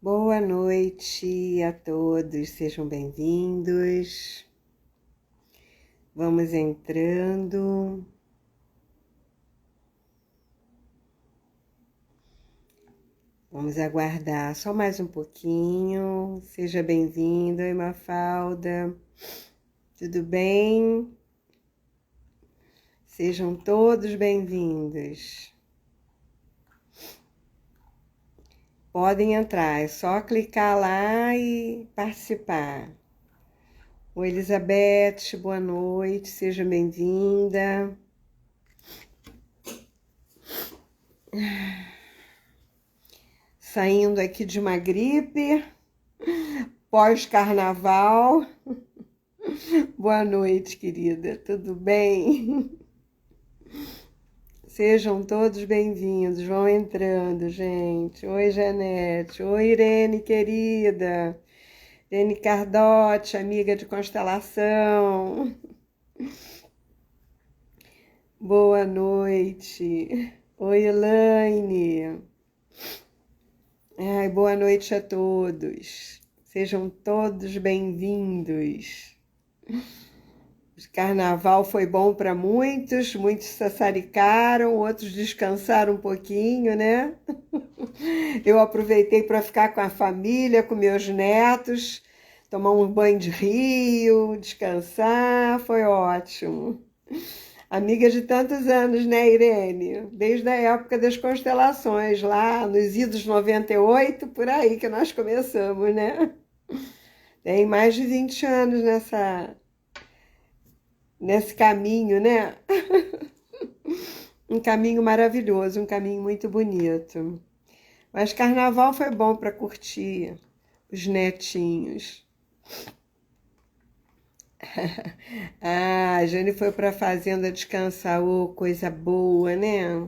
Boa noite a todos, sejam bem-vindos. Vamos entrando. Vamos aguardar só mais um pouquinho. Seja bem-vindo, oi Mafalda. Tudo bem? Sejam todos bem-vindos. Podem entrar, é só clicar lá e participar. Oi, Elizabeth, boa noite, seja bem-vinda. Saindo aqui de uma gripe, pós-carnaval. Boa noite, querida, tudo bem? Sejam todos bem-vindos, vão entrando, gente. Oi, Janete. Oi, Irene, querida. Irene Cardotti, amiga de constelação. Boa noite. Oi, Elaine. Ai, boa noite a todos. Sejam todos bem-vindos. O carnaval foi bom para muitos, muitos sassaricaram, outros descansaram um pouquinho, né? Eu aproveitei para ficar com a família, com meus netos, tomar um banho de rio, descansar, foi ótimo. Amiga de tantos anos, né, Irene? Desde a época das constelações, lá nos idos 98, por aí que nós começamos, né? Tem mais de 20 anos nesse caminho, né? Um caminho maravilhoso, um caminho muito bonito. Mas carnaval foi bom para curtir os netinhos. Ah, a Jane foi para a fazenda descansar, ô, coisa boa, né?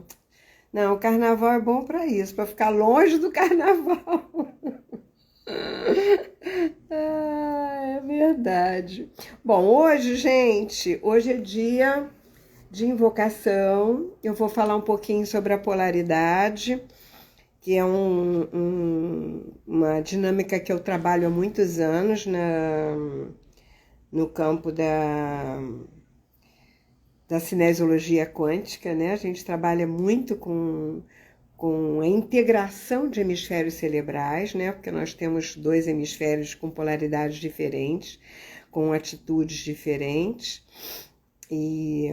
Não, o carnaval é bom para isso, para ficar longe do carnaval. Ah, é verdade. Bom, hoje, gente, hoje é dia de invocação. Eu vou falar um pouquinho sobre a polaridade, que é uma dinâmica que eu trabalho há muitos anos no campo da cinesiologia quântica, né? A gente trabalha muito com a integração de hemisférios cerebrais, né? Porque nós temos dois hemisférios com polaridades diferentes, com atitudes diferentes. E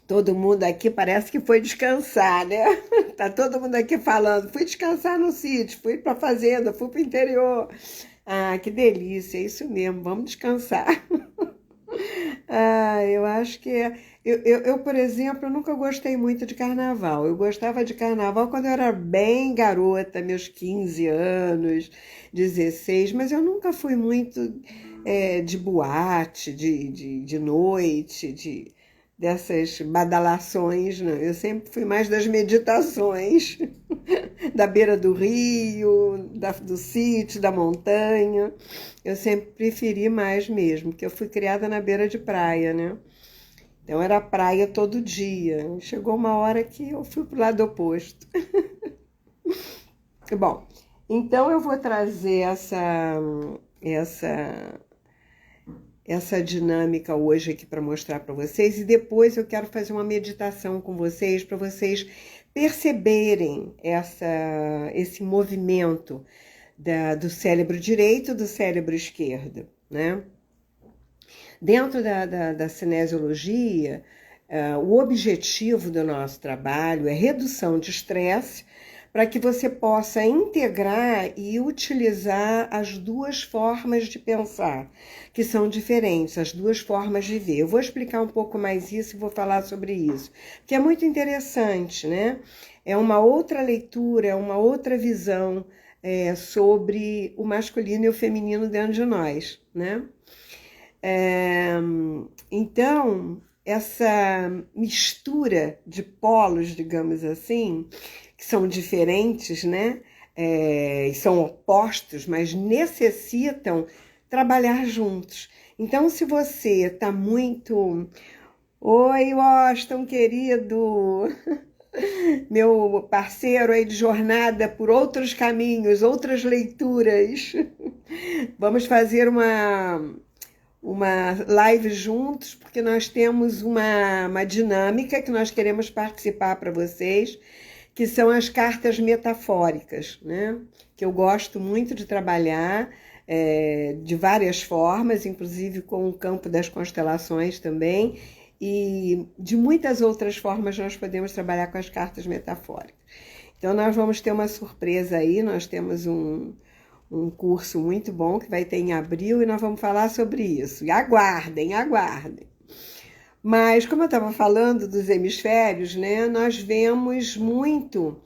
todo mundo aqui parece que foi descansar, né? Tá todo mundo aqui falando, fui descansar no sítio, fui para a fazenda, fui para o interior. Ah, que delícia, é isso mesmo, vamos descansar. Ah, eu acho que é. Eu, por exemplo, nunca gostei muito de carnaval. Eu gostava de carnaval quando eu era bem garota, meus 15 anos, 16, mas eu nunca fui muito de boate, de noite, dessas badalações, não. Eu sempre fui mais das meditações, da beira do rio, do sítio, da montanha. Eu sempre preferi mais mesmo, porque eu fui criada na beira de praia, né? Então era praia todo dia. Chegou uma hora que eu fui pro lado oposto. Bom, então eu vou trazer essa dinâmica hoje aqui para mostrar para vocês e depois eu quero fazer uma meditação com vocês para vocês perceberem esse movimento do cérebro direito e do cérebro esquerdo, né? Dentro da cinesiologia, o objetivo do nosso trabalho é redução de estresse para que você possa integrar e utilizar as duas formas de pensar, que são diferentes, as duas formas de ver. Eu vou explicar um pouco mais isso e vou falar sobre isso, que é muito interessante, né? É uma outra leitura, é uma outra visão sobre o masculino e o feminino dentro de nós, né? Então, essa mistura de polos, digamos assim, que são diferentes, né? São opostos, mas necessitam trabalhar juntos. Então, se você está muito... Oi, Washington, querido! meu parceiro aí de jornada por outros caminhos, outras leituras. Vamos fazer uma live juntos, porque nós temos uma dinâmica que nós queremos participar para vocês, que são as cartas metafóricas, né? Que eu gosto muito de trabalhar de várias formas, inclusive com o campo das constelações também, e de muitas outras formas nós podemos trabalhar com as cartas metafóricas. Então nós vamos ter uma surpresa aí, nós temos um curso muito bom que vai ter em abril e nós vamos falar sobre isso. E aguardem, aguardem. Mas como eu estava falando dos hemisférios, né, nós vemos muito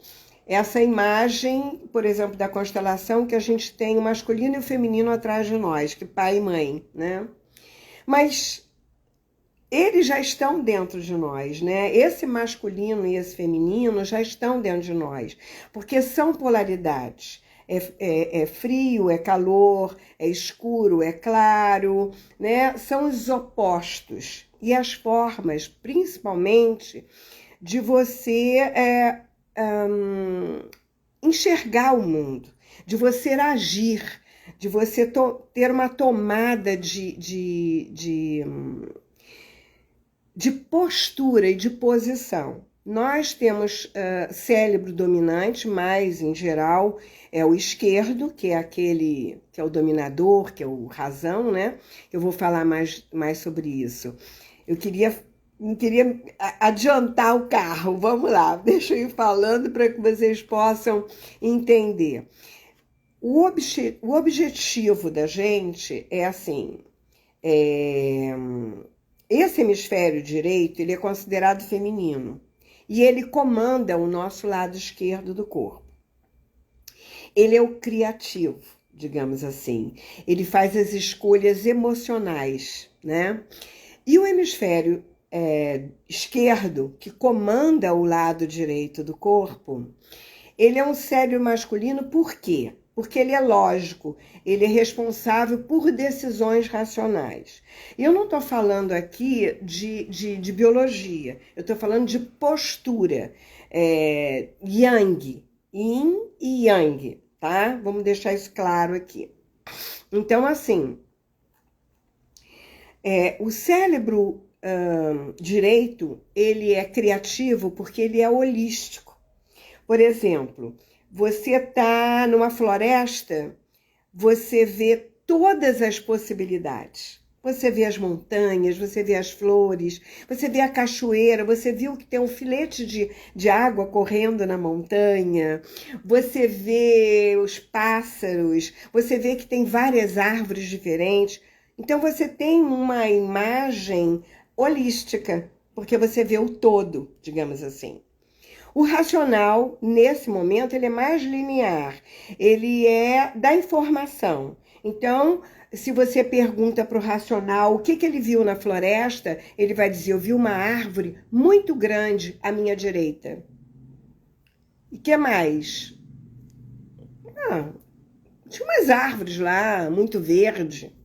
essa imagem, por exemplo, da constelação, que a gente tem o masculino e o feminino atrás de nós, que pai e mãe, né? Mas eles já estão dentro de nós, né? Esse masculino e esse feminino já estão dentro de nós, porque são polaridades. É frio, é calor, é escuro, é claro, né? São os opostos. E as formas, principalmente, de você enxergar o mundo, de você agir, de você ter uma tomada de postura e de posição. Nós temos cérebro dominante, mas em geral é o esquerdo, que é aquele que é o dominador, que é o razão, né? Eu vou falar mais sobre isso. Não queria adiantar o carro, vamos lá, deixa eu ir falando para que vocês possam entender. O objetivo da gente é assim, esse hemisfério direito ele é considerado feminino e ele comanda o nosso lado esquerdo do corpo. Ele é o criativo, digamos assim, ele faz as escolhas emocionais, né? E o hemisfério esquerdo, que comanda o lado direito do corpo, ele é um cérebro masculino, por quê? Porque ele é lógico, ele é responsável por decisões racionais. E eu não estou falando aqui de biologia, eu estou falando de postura, yang, yin e yang, tá? Vamos deixar isso claro aqui. Então, assim, o cérebro direito, ele é criativo porque ele é holístico. Por exemplo, você está numa floresta, você vê todas as possibilidades. Você vê as montanhas, você vê as flores, você vê a cachoeira, você viu que tem um filete de água correndo na montanha, você vê os pássaros, você vê que tem várias árvores diferentes. Então você tem uma imagem holística, porque você vê o todo, digamos assim. O racional, nesse momento, ele é mais linear, ele é da informação. Então, se você pergunta para o racional o que ele viu na floresta, ele vai dizer, eu vi uma árvore muito grande à minha direita. E o que mais? Tinha umas árvores lá, muito verde,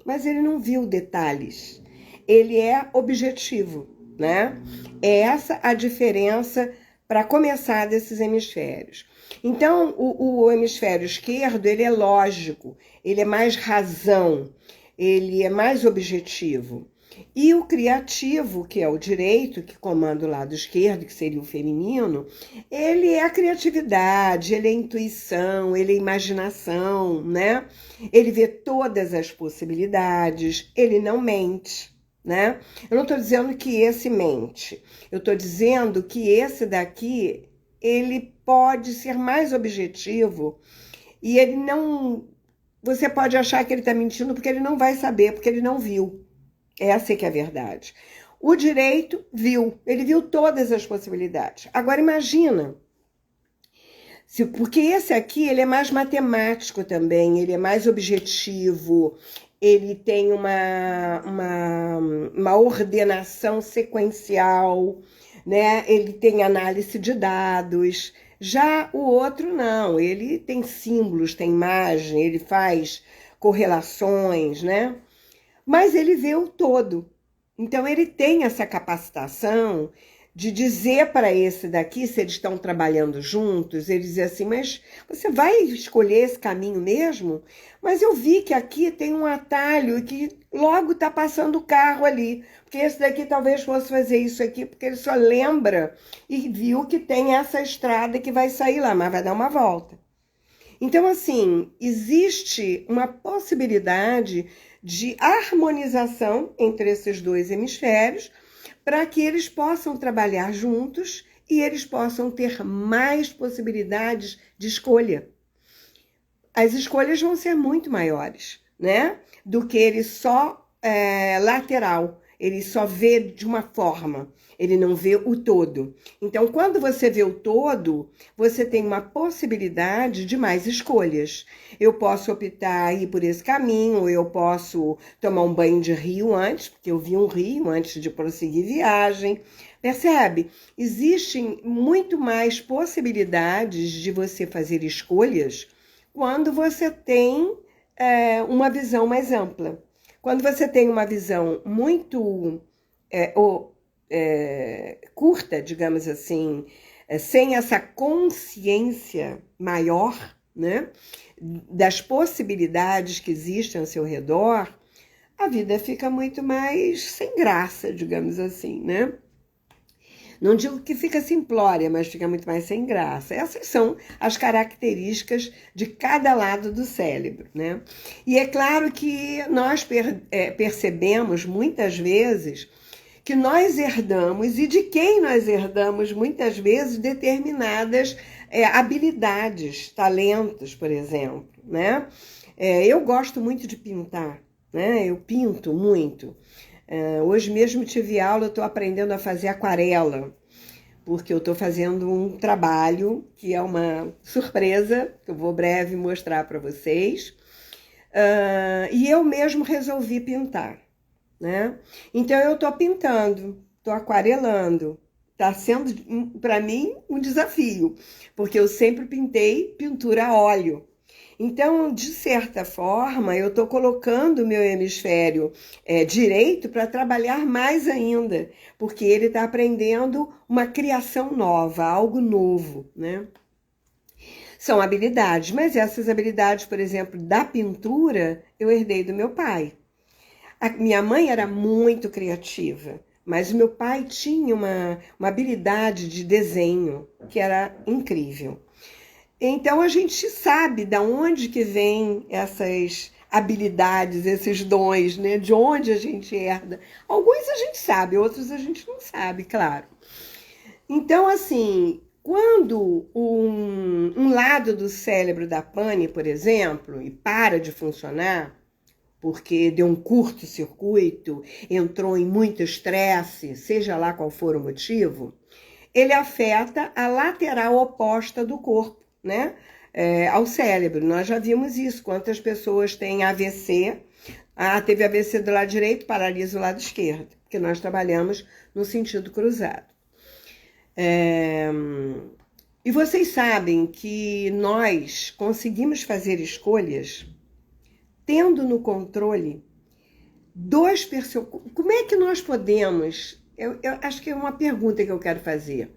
mas ele não viu detalhes. Ele é objetivo, né? É essa a diferença para começar desses hemisférios. Então, o hemisfério esquerdo, ele é lógico, ele é mais razão, ele é mais objetivo. E o criativo, que é o direito, que comanda o lado esquerdo, que seria o feminino, ele é a criatividade, ele é a intuição, ele é a imaginação, né? Ele vê todas as possibilidades, ele não mente. Né? Eu não estou dizendo que esse mente, eu estou dizendo que esse daqui, ele pode ser mais objetivo e ele não... Você pode achar que ele está mentindo porque ele não vai saber, porque ele não viu. Essa é que é a verdade. O direito viu, ele viu todas as possibilidades. Agora imagina, porque esse aqui, ele é mais matemático também, ele é mais objetivo, ele tem uma ordenação sequencial, né? Ele tem análise de dados. Já o outro não, ele tem símbolos, tem imagem, ele faz correlações, né? Mas ele vê o todo. Então ele tem essa capacitação de dizer para esse daqui, se eles estão trabalhando juntos, eles dizem assim, mas você vai escolher esse caminho mesmo? Mas eu vi que aqui tem um atalho e que logo está passando o carro ali, porque esse daqui talvez fosse fazer isso aqui, porque ele só lembra e viu que tem essa estrada que vai sair lá, mas vai dar uma volta. Então, assim, existe uma possibilidade de harmonização entre esses dois hemisférios, para que eles possam trabalhar juntos e eles possam ter mais possibilidades de escolha. As escolhas vão ser muito maiores, né? Do que ele só lateral, ele só vê de uma forma, ele não vê o todo. Então, quando você vê o todo, você tem uma possibilidade de mais escolhas. Eu posso optar a ir por esse caminho, ou eu posso tomar um banho de rio antes, porque eu vi um rio antes de prosseguir viagem. Percebe? Existem muito mais possibilidades de você fazer escolhas quando você tem uma visão mais ampla. Quando você tem uma visão muito curta, digamos assim, sem essa consciência maior, né, das possibilidades que existem ao seu redor, a vida fica muito mais sem graça, digamos assim, né? Não digo que fica simplória, mas fica muito mais sem graça. Essas são as características de cada lado do cérebro, né? E é claro que nós percebemos muitas vezes que nós herdamos e de quem nós herdamos muitas vezes determinadas habilidades, talentos, por exemplo, né? Eu gosto muito de pintar, né? Eu pinto muito. Hoje mesmo tive aula, eu estou aprendendo a fazer aquarela, porque eu estou fazendo um trabalho que é uma surpresa, que eu vou breve mostrar para vocês. E eu mesmo resolvi pintar, né? Então eu estou pintando, estou aquarelando. Está sendo, para mim, um desafio, porque eu sempre pintei pintura a óleo. Então, de certa forma, eu estou colocando o meu hemisfério direito para trabalhar mais ainda, porque ele está aprendendo uma criação nova, algo novo, né? São habilidades, mas essas habilidades, por exemplo, da pintura, eu herdei do meu pai. A minha mãe era muito criativa, mas o meu pai tinha uma habilidade de desenho que era incrível. Então, a gente sabe de onde que vem essas habilidades, esses dons, né? De onde a gente herda. Alguns a gente sabe, outros a gente não sabe, claro. Então, assim, quando um lado do cérebro da pane, por exemplo, e para de funcionar, porque deu um curto-circuito, entrou em muito estresse, seja lá qual for o motivo, ele afeta a lateral oposta do corpo, né? Ao cérebro. Nós já vimos isso. Quantas pessoas têm AVC? Teve AVC do lado direito, paralisa o lado esquerdo, porque nós trabalhamos no sentido cruzado. E vocês sabem que nós conseguimos fazer escolhas tendo no controle dois personagens. Como é que nós podemos... Eu acho que é uma pergunta que eu quero fazer.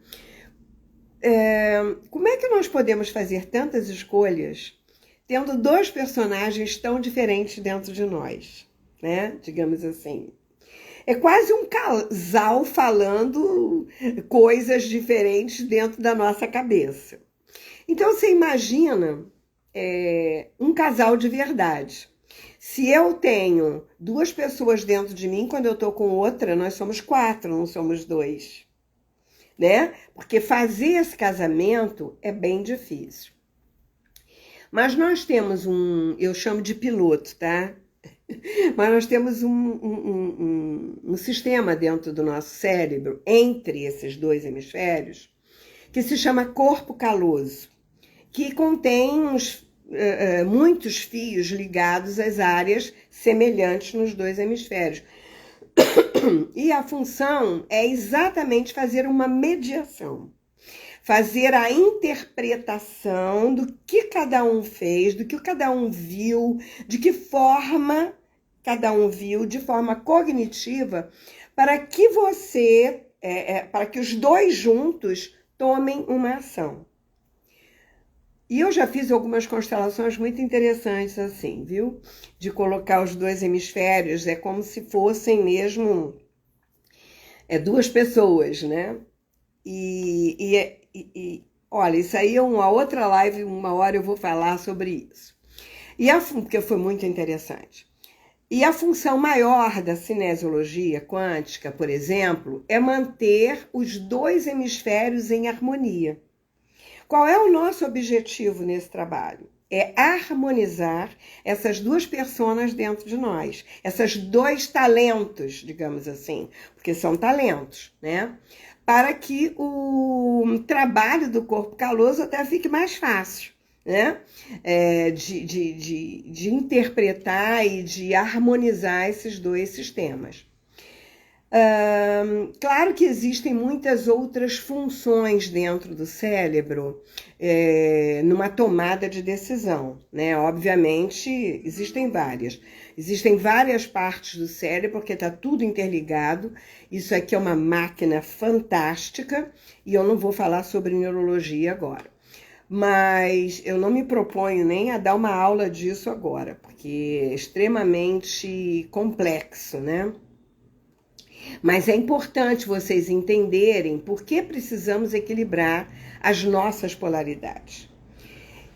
Como é que nós podemos fazer tantas escolhas tendo dois personagens tão diferentes dentro de nós, né? Digamos assim. É quase um casal falando coisas diferentes dentro da nossa cabeça. Então, você imagina um casal de verdade. Se eu tenho duas pessoas dentro de mim, quando eu estou com outra, nós somos 4, não somos 2. Né? Porque fazer esse casamento é bem difícil. Mas nós temos eu chamo de piloto, tá? Mas nós temos um sistema dentro do nosso cérebro, entre esses dois hemisférios, que se chama corpo caloso, que contém muitos fios ligados às áreas semelhantes nos dois hemisférios. E a função é exatamente fazer uma mediação, fazer a interpretação do que cada um fez, do que cada um viu, de que forma cada um viu, de forma cognitiva, para que você para que os dois juntos tomem uma ação. E eu já fiz algumas constelações muito interessantes assim, viu? De colocar os dois hemisférios, é como se fossem mesmo duas pessoas, né? Olha, isso aí é uma outra live, uma hora eu vou falar sobre isso. Porque foi muito interessante. E a função maior da cinesiologia quântica, por exemplo, é manter os dois hemisférios em harmonia. Qual é o nosso objetivo nesse trabalho? É harmonizar essas duas personas dentro de nós, esses dois talentos, digamos assim, porque são talentos, né? Para que o trabalho do corpo caloso até fique mais fácil, né? De interpretar e de harmonizar esses dois sistemas. Claro que existem muitas outras funções dentro do cérebro numa tomada de decisão, né? Obviamente, existem várias partes do cérebro, porque está tudo interligado. Isso aqui é uma máquina fantástica e eu não vou falar sobre neurologia agora. Mas eu não me proponho nem a dar uma aula disso agora, porque é extremamente complexo, né? Mas é importante vocês entenderem por que precisamos equilibrar as nossas polaridades.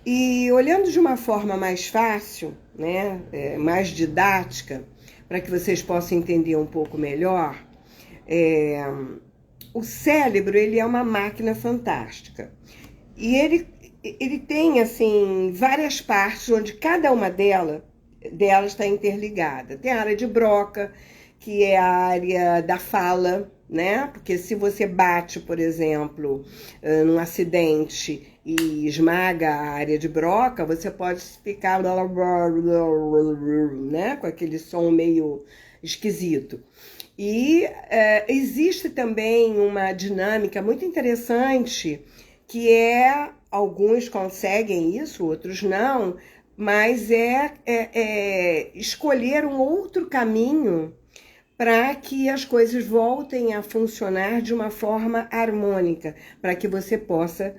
E olhando de uma forma mais fácil, né, mais didática, para que vocês possam entender um pouco melhor, o cérebro ele é uma máquina fantástica. E ele tem assim várias partes onde cada uma delas está interligada. Tem a área de Broca, que é a área da fala, né? Porque se você bate, por exemplo, num acidente e esmaga a área de Broca, você pode ficar, né? Com aquele som meio esquisito. E existe também uma dinâmica muito interessante, que alguns conseguem isso, outros não, mas escolher um outro caminho para que as coisas voltem a funcionar de uma forma harmônica, para que você possa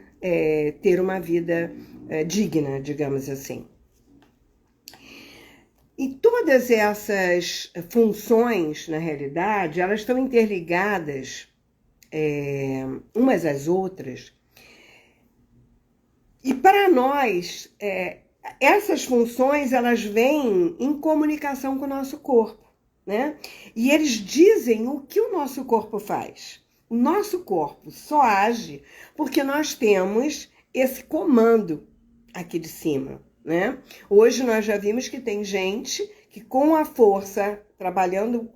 ter uma vida digna, digamos assim. E todas essas funções, na realidade, elas estão interligadas umas às outras. E para nós, essas funções, elas vêm em comunicação com o nosso corpo, né? E eles dizem o que o nosso corpo faz. O nosso corpo só age porque nós temos esse comando aqui de cima, né? Hoje nós já vimos que tem gente que com a força, trabalhando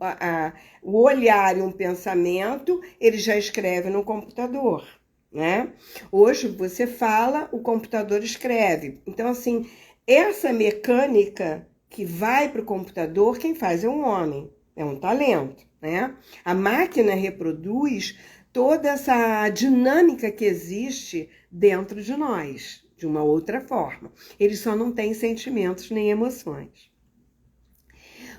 o olhar e um pensamento, ele já escreve no computador, né? Hoje você fala, o computador escreve. Então, assim, essa mecânica que vai para o computador, quem faz é um homem, é um talento, né? A máquina reproduz toda essa dinâmica que existe dentro de nós, de uma outra forma. Ele só não tem sentimentos nem emoções.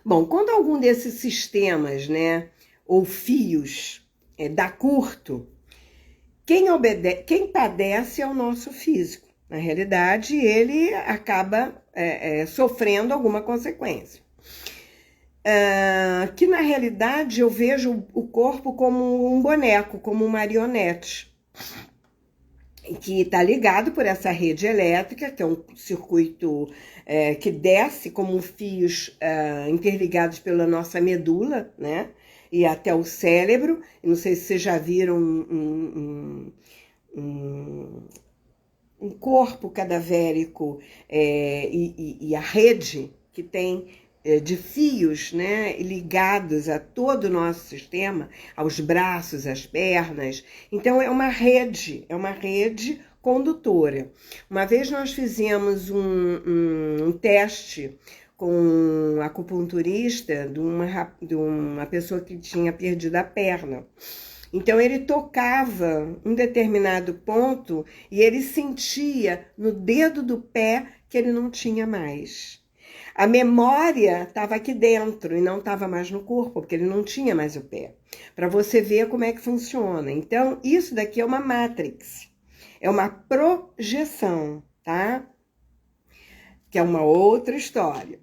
Bom, quando algum desses sistemas, né, ou fios dá curto, quem padece é o nosso físico. Na realidade, ele acaba sofrendo alguma consequência. Que na realidade eu vejo o corpo como um boneco, como um marionete, que está ligado por essa rede elétrica, que é um circuito que desce como fios interligados pela nossa medula, né? E até o cérebro. Não sei se vocês já viram um corpo cadavérico e a rede que tem de fios, né, ligados a todo o nosso sistema, aos braços, às pernas. Então é uma rede condutora. Uma vez nós fizemos um teste com um acupunturista de uma pessoa que tinha perdido a perna. Então ele tocava um determinado ponto e ele sentia no dedo do pé que ele não tinha mais. A memória estava aqui dentro e não estava mais no corpo, porque ele não tinha mais o pé. Para você ver como é que funciona. Então, isso daqui é uma matrix. É uma projeção, tá? Que é uma outra história.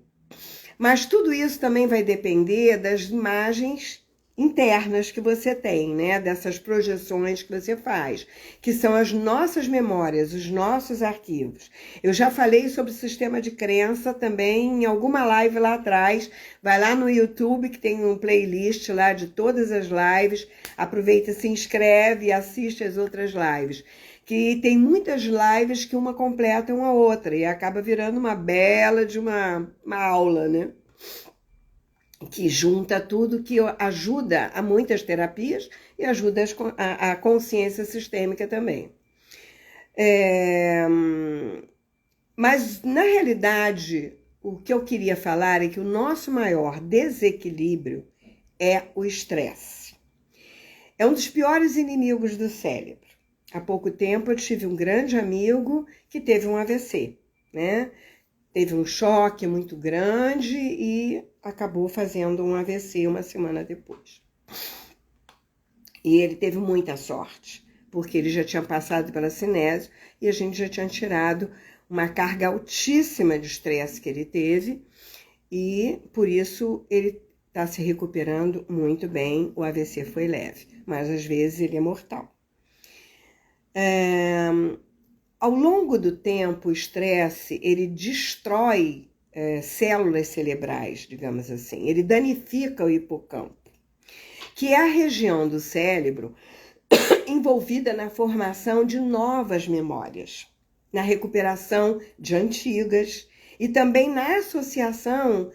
Mas tudo isso também vai depender das imagens internas que você tem, né? Dessas projeções que você faz, que são as nossas memórias, os nossos arquivos. Eu já falei sobre o sistema de crença também em alguma live lá atrás. Vai lá no YouTube que tem um playlist lá de todas as lives. Aproveita, se inscreve e assiste as outras lives. Que tem muitas lives que uma completa uma outra e acaba virando uma bela de uma aula, né? Que junta tudo, que ajuda a muitas terapias e ajuda a consciência sistêmica também. Mas, na realidade, o que eu queria falar é que o nosso maior desequilíbrio é o estresse. É um dos piores inimigos do cérebro. Há pouco tempo eu tive um grande amigo que teve um AVC, né? Teve um choque muito grande e acabou fazendo um AVC uma semana depois. E ele teve muita sorte, porque ele já tinha passado pela cinésio e a gente já tinha tirado uma carga altíssima de estresse que ele teve e por isso ele está se recuperando muito bem. O AVC foi leve, mas às vezes ele é mortal. Ao longo do tempo, o estresse, ele destrói células cerebrais, digamos assim. Ele danifica o hipocampo, que é a região do cérebro envolvida na formação de novas memórias, na recuperação de antigas e também na associação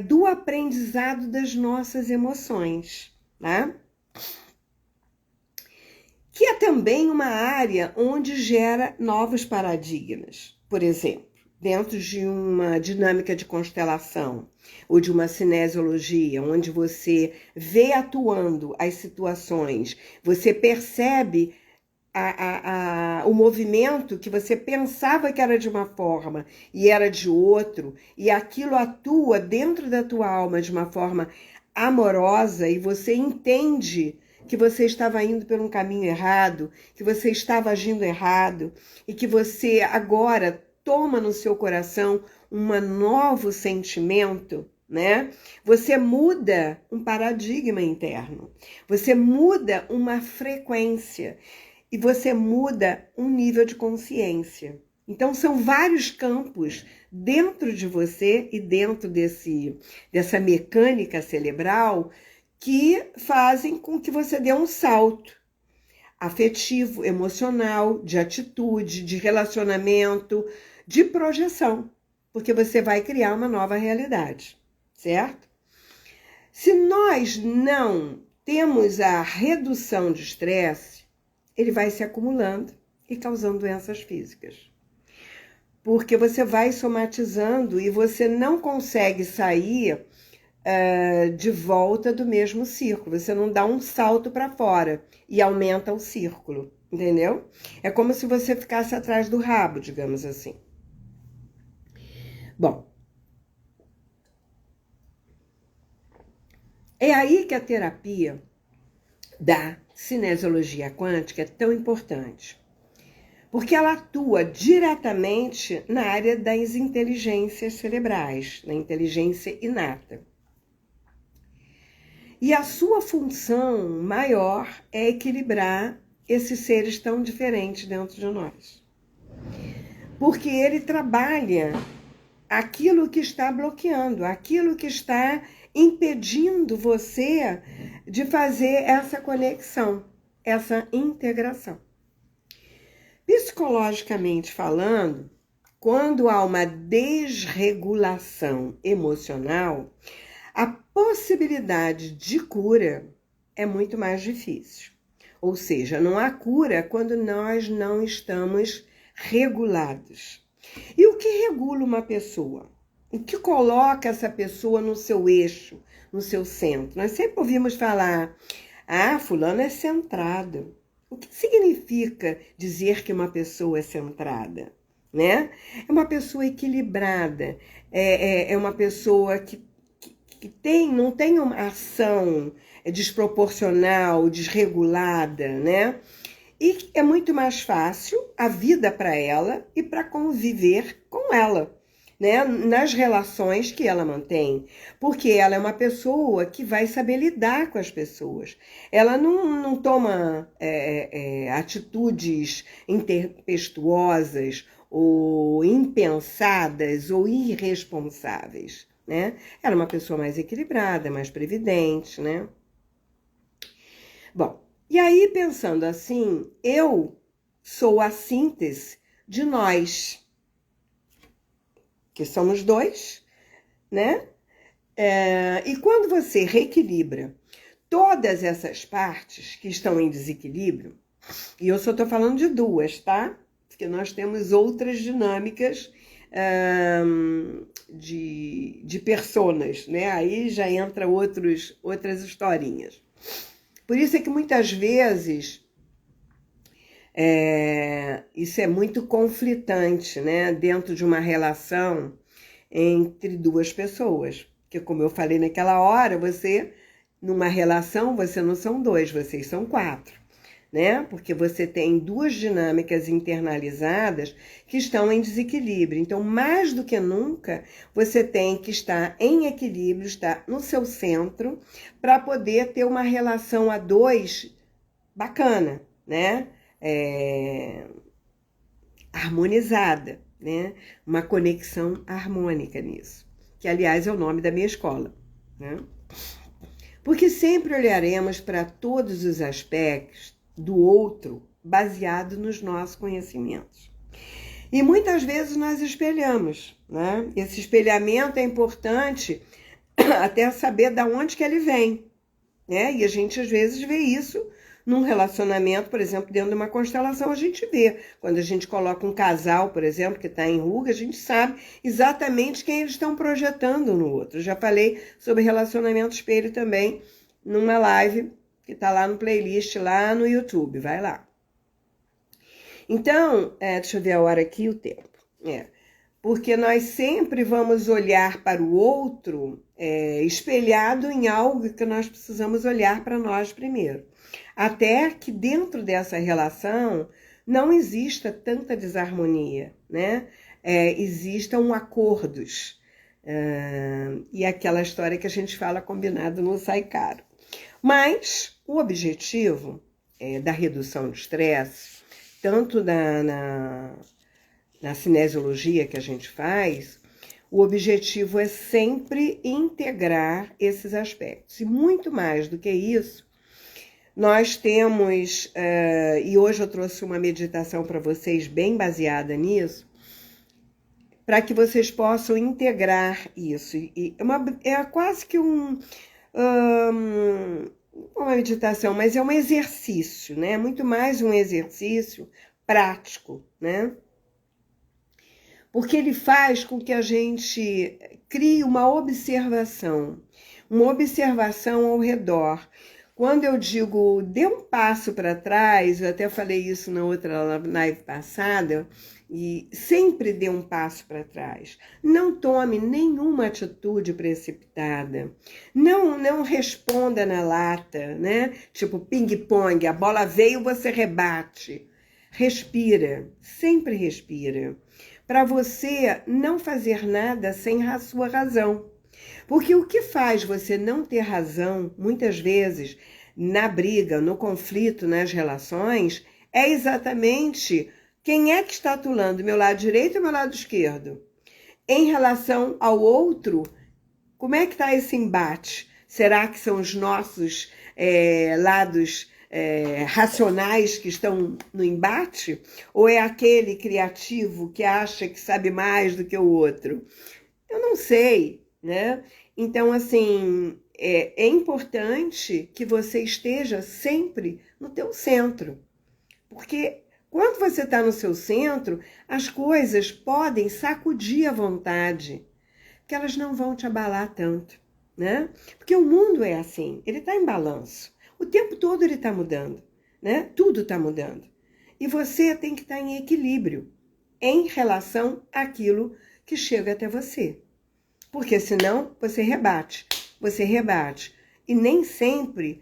do aprendizado das nossas emoções, né? Que é também uma área onde gera novos paradigmas. Por exemplo, dentro de uma dinâmica de constelação ou de uma cinesiologia, onde você vê atuando as situações, você percebe o movimento que você pensava que era de uma forma e era de outro, e aquilo atua dentro da tua alma de uma forma amorosa e você entende que você estava indo por um caminho errado, que você estava agindo errado e que você agora toma no seu coração um novo sentimento, né? Você muda um paradigma interno, você muda uma frequência e você muda um nível de consciência. Então, são vários campos dentro de você e dentro dessa mecânica cerebral que fazem com que você dê um salto afetivo, emocional, de atitude, de relacionamento, de projeção, porque você vai criar uma nova realidade, certo? Se nós não temos a redução de estresse, ele vai se acumulando e causando doenças físicas. Porque você vai somatizando e você não consegue sair de volta do mesmo círculo. Você não dá um salto para fora e aumenta o círculo, entendeu? É como se você ficasse atrás do rabo, digamos assim. Bom, é aí que a terapia da cinesiologia quântica é tão importante. Porque ela atua diretamente na área das inteligências cerebrais, na inteligência inata. E a sua função maior é equilibrar esses seres tão diferentes dentro de nós. Porque ele trabalha aquilo que está bloqueando, aquilo que está impedindo você de fazer essa conexão, essa integração. Psicologicamente falando, quando há uma desregulação emocional, a possibilidade de cura é muito mais difícil. Ou seja, não há cura quando nós não estamos regulados. E o que regula uma pessoa? O que coloca essa pessoa no seu eixo, no seu centro? Nós sempre ouvimos falar, fulano é centrado. O que significa dizer que uma pessoa é centrada? né? É uma pessoa equilibrada, é uma pessoa que não tem uma ação desproporcional, desregulada, né? E é muito mais fácil a vida para ela e para conviver com ela, né? Nas relações que ela mantém. Porque ela é uma pessoa que vai saber lidar com as pessoas. Ela não toma atitudes intempestuosas ou impensadas ou irresponsáveis, né? Ela é uma pessoa mais equilibrada, mais previdente, né? Bom, e aí, pensando assim, eu sou a síntese de nós, que somos dois, né? E quando você reequilibra todas essas partes que estão em desequilíbrio, e eu só estou falando de duas, tá? Porque nós temos outras dinâmicas de personas, né? Aí já entra outras historinhas. Por isso é que muitas vezes isso é muito conflitante, né? Dentro de uma relação entre duas pessoas. Porque como eu falei naquela hora, numa relação, você não são dois, vocês são quatro, né? Porque você tem duas dinâmicas internalizadas que estão em desequilíbrio. Então, mais do que nunca, você tem que estar em equilíbrio, estar no seu centro, para poder ter uma relação a dois bacana, né? Harmonizada, né? Uma conexão harmônica nisso. Que, aliás, é o nome da minha escola, né? Porque sempre olharemos para todos os aspectos do outro baseado nos nossos conhecimentos. E muitas vezes nós espelhamos, né? Esse espelhamento é importante até saber de onde que ele vem, né? E a gente às vezes vê isso num relacionamento, por exemplo, dentro de uma constelação, a gente vê. Quando a gente coloca um casal, por exemplo, que está em ruga, a gente sabe exatamente quem eles estão projetando no outro. Eu já falei sobre relacionamento espelho também numa live que está lá no playlist, lá no YouTube. Vai lá. Então, deixa eu ver a hora aqui e o tempo. Porque nós sempre vamos olhar para o outro espelhado em algo que nós precisamos olhar para nós primeiro. Até que dentro dessa relação não exista tanta desarmonia, né? Existam acordos. E aquela história que a gente fala, combinado não sai caro. Mas o objetivo da redução do estresse, tanto na cinesiologia que a gente faz, o objetivo é sempre integrar esses aspectos. E muito mais do que isso, nós temos, e hoje eu trouxe uma meditação para vocês bem baseada nisso, para que vocês possam integrar isso. É quase que uma meditação, mas é um exercício, né? Muito mais um exercício prático, né? Porque ele faz com que a gente crie uma observação ao redor. Quando eu digo dê um passo para trás, eu até falei isso na outra live passada, e sempre dê um passo para trás. Não tome nenhuma atitude precipitada. Não responda na lata, né? Tipo ping-pong, a bola veio, você rebate. Respira, sempre respira. Para você não fazer nada sem a sua razão. Porque o que faz você não ter razão, muitas vezes, na briga, no conflito, nas relações, é exatamente quem é que está atuando, meu lado direito ou meu lado esquerdo? Em relação ao outro, como é que está esse embate? Será que são os nossos lados racionais que estão no embate? Ou é aquele criativo que acha que sabe mais do que o outro? Eu não sei, né? Então, assim, é importante que você esteja sempre no teu centro. Porque quando você está no seu centro, as coisas podem sacudir à vontade, que elas não vão te abalar tanto, né? Porque o mundo é assim, ele está em balanço. O tempo todo ele está mudando, né? Tudo está mudando. E você tem que estar em equilíbrio. em relação àquilo que chega até você. Porque senão você rebate. E nem sempre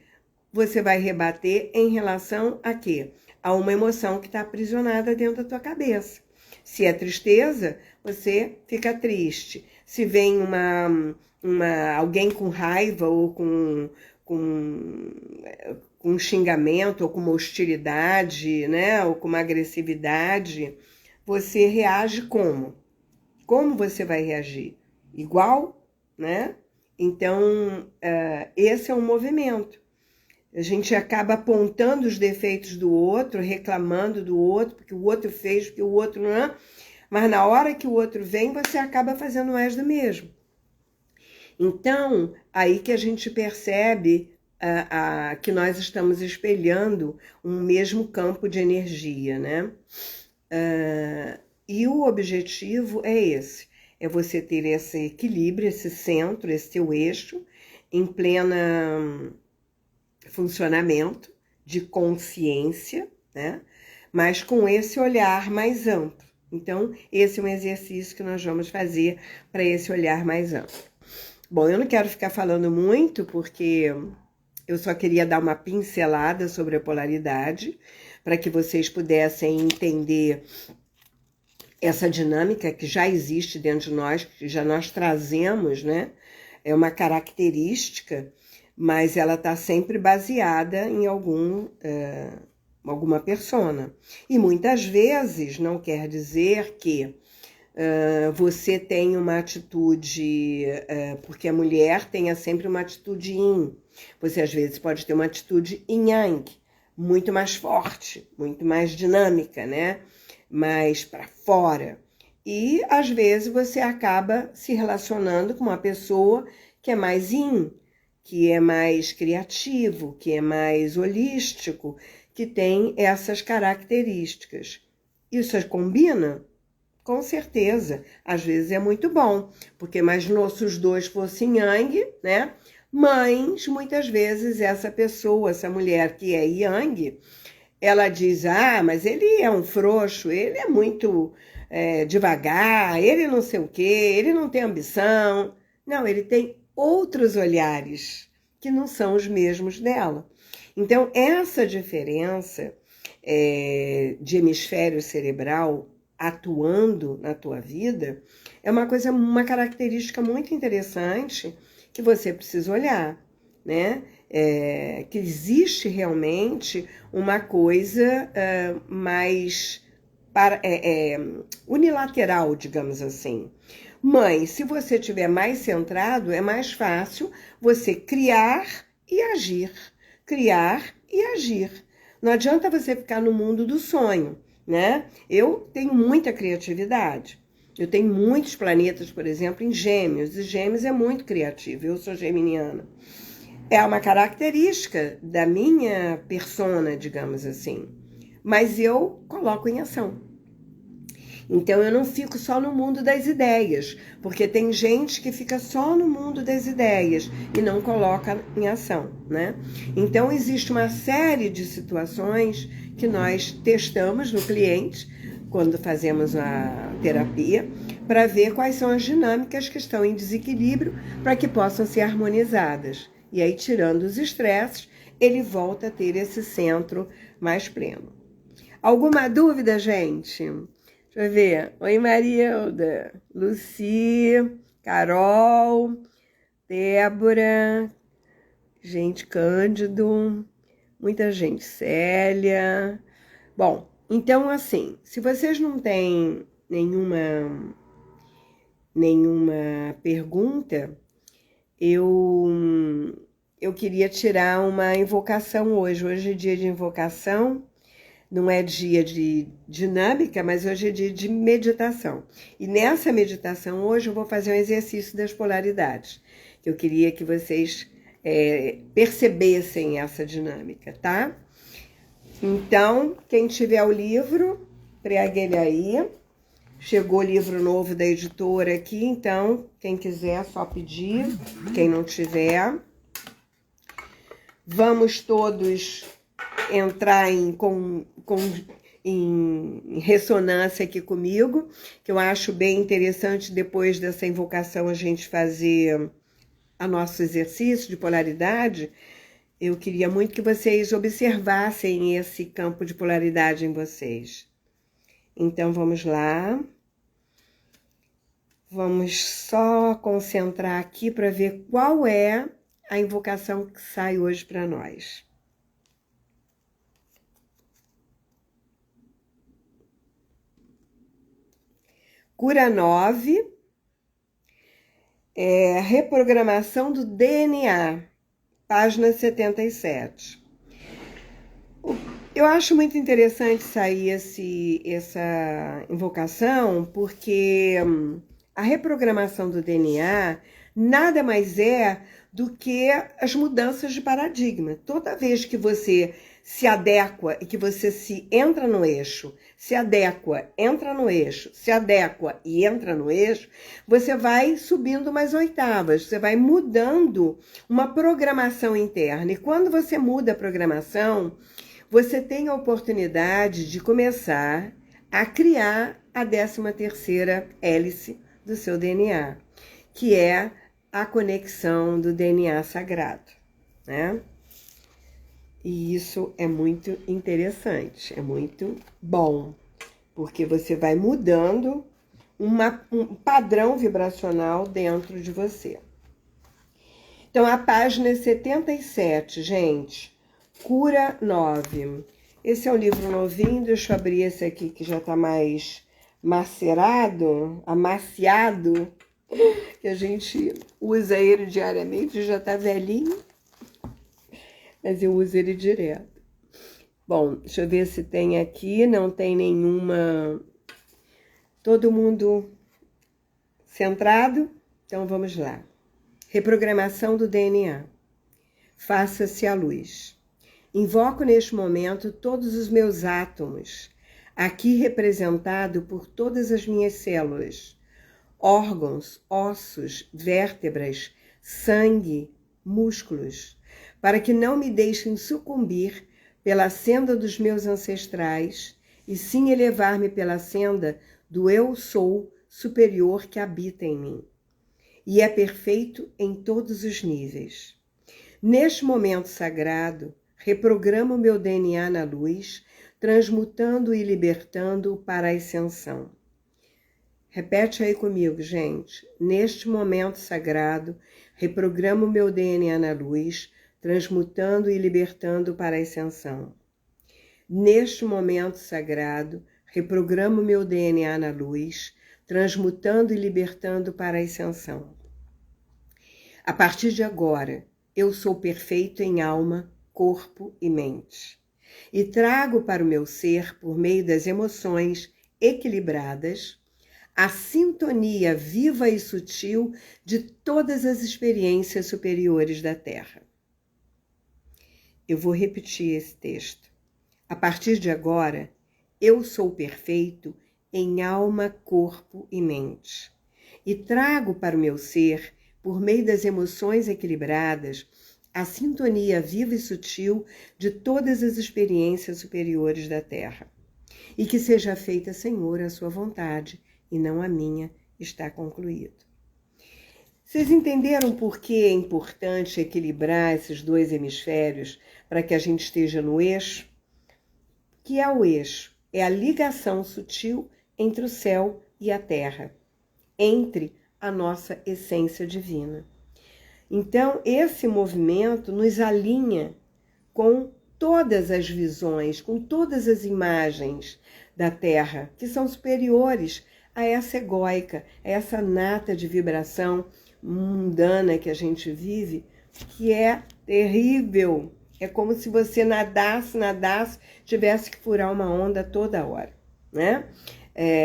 você vai rebater em relação a quê? A uma emoção que está aprisionada dentro da tua cabeça. Se é tristeza, você fica triste. Se vem alguém com raiva ou com um xingamento, ou com uma hostilidade, né? Ou com uma agressividade, você reage como? Como você vai reagir? Igual, né? Então, esse é um movimento. A gente acaba apontando os defeitos do outro, reclamando do outro, porque o outro fez, porque o outro não. Mas na hora que o outro vem, você acaba fazendo mais do mesmo. Então, aí que a gente percebe que nós estamos espelhando um mesmo campo de energia, né? E o objetivo é esse, é você ter esse equilíbrio, esse centro, esse teu eixo, em plena funcionamento de consciência, né? Mas com esse olhar mais amplo. Então, esse é um exercício que nós vamos fazer para esse olhar mais amplo. Bom, eu não quero ficar falando muito, porque eu só queria dar uma pincelada sobre a polaridade, para que vocês pudessem entender essa dinâmica que já existe dentro de nós, que já nós trazemos, né? É uma característica, mas ela está sempre baseada em alguma persona. E muitas vezes não quer dizer que você tem uma atitude, porque a mulher tenha sempre uma atitude yin. Você às vezes pode ter uma atitude yin yang, muito mais forte, muito mais dinâmica, né? Mais para fora. E às vezes você acaba se relacionando com uma pessoa que é mais yin, que é mais criativo, que é mais holístico, que tem essas características. Isso combina? Com certeza. Às vezes é muito bom, porque imaginou se os dois fossem yang, né? Mas muitas vezes essa pessoa, essa mulher que é yang, ela diz, mas ele é um frouxo, ele é muito devagar, ele não sei o quê, ele não tem ambição. Não, ele tem outros olhares que não são os mesmos dela. Então, essa diferença de hemisfério cerebral atuando na tua vida é uma característica muito interessante que você precisa olhar, né? Que existe realmente uma coisa mais unilateral, digamos assim. Mas, se você estiver mais centrado, é mais fácil você criar e agir. Criar e agir. Não adianta você ficar no mundo do sonho, né? Eu tenho muita criatividade. Eu tenho muitos planetas, por exemplo, em Gêmeos. E Gêmeos é muito criativo. Eu sou geminiana. É uma característica da minha persona, digamos assim. Mas eu coloco em ação. Então, eu não fico só no mundo das ideias, porque tem gente que fica só no mundo das ideias e não coloca em ação, né? Então, existe uma série de situações que nós testamos no cliente, quando fazemos a terapia, para ver quais são as dinâmicas que estão em desequilíbrio para que possam ser harmonizadas. E aí, tirando os estresses, ele volta a ter esse centro mais pleno. Alguma dúvida, gente? Deixa eu ver. Oi, Marilda, Luci, Carol, Débora, gente, Cândido, muita gente, Célia. Bom, então assim, se vocês não têm nenhuma pergunta, eu queria tirar uma invocação hoje. Hoje é dia de invocação. Não é dia de dinâmica, mas hoje é dia de meditação. E nessa meditação hoje eu vou fazer um exercício das polaridades. Eu queria que vocês percebessem essa dinâmica, tá? Então, quem tiver o livro, prega ele aí. Chegou o livro novo da editora aqui, então, quem quiser, só pedir. Quem não tiver, vamos todos entrar em ressonância aqui comigo, que eu acho bem interessante depois dessa invocação a gente fazer o nosso exercício de polaridade. Eu queria muito que vocês observassem esse campo de polaridade em vocês. Então, vamos lá. Vamos só concentrar aqui para ver qual é a invocação que sai hoje para nós. Cura 9, reprogramação do DNA, página 77. Eu acho muito interessante sair essa invocação, porque a reprogramação do DNA nada mais é do que as mudanças de paradigma. Toda vez que você se adequa e que você se entra no eixo, se adequa, entra no eixo, se adequa e entra no eixo, você vai subindo mais oitavas, você vai mudando uma programação interna. E quando você muda a programação, você tem a oportunidade de começar a criar a 13ª hélice do seu DNA, que é a conexão do DNA sagrado, né? E isso é muito interessante, é muito bom, porque você vai mudando um padrão vibracional dentro de você. Então, a página 77, gente, Cura 9. Esse é um livro novinho, deixa eu abrir esse aqui que já tá mais macerado, amaciado, que a gente usa ele diariamente, já tá velhinho, mas eu uso ele direto. Bom, deixa eu ver se tem aqui, não tem nenhuma... Todo mundo centrado? Então vamos lá. Reprogramação do DNA. Faça-se a luz. Invoco neste momento todos os meus átomos, aqui representado por todas as minhas células, órgãos, ossos, vértebras, sangue, músculos, para que não me deixem sucumbir pela senda dos meus ancestrais, e sim elevar-me pela senda do eu sou superior que habita em mim. E é perfeito em todos os níveis. Neste momento sagrado, reprogramo meu DNA na luz, transmutando e libertando para a ascensão. Repete aí comigo, gente. Neste momento sagrado, reprogramo meu DNA na luz, transmutando e libertando para a ascensão. Neste momento sagrado, reprogramo meu DNA na luz, transmutando e libertando para a ascensão. A partir de agora, eu sou perfeito em alma, corpo e mente. E trago para o meu ser, por meio das emoções equilibradas, a sintonia viva e sutil de todas as experiências superiores da Terra. Eu vou repetir esse texto. A partir de agora, eu sou perfeito em alma, corpo e mente. E trago para o meu ser, por meio das emoções equilibradas, a sintonia viva e sutil de todas as experiências superiores da Terra. E que seja feita, Senhor, a sua vontade, e não a minha, está concluído. Vocês entenderam por que é importante equilibrar esses dois hemisférios para que a gente esteja no eixo? O que é o eixo? É a ligação sutil entre o céu e a terra, entre a nossa essência divina. Então, esse movimento nos alinha com todas as visões, com todas as imagens da Terra, que são superiores a essa egóica, a essa nata de vibração mundana que a gente vive, que é terrível. É como se você nadasse, tivesse que furar uma onda toda hora, né?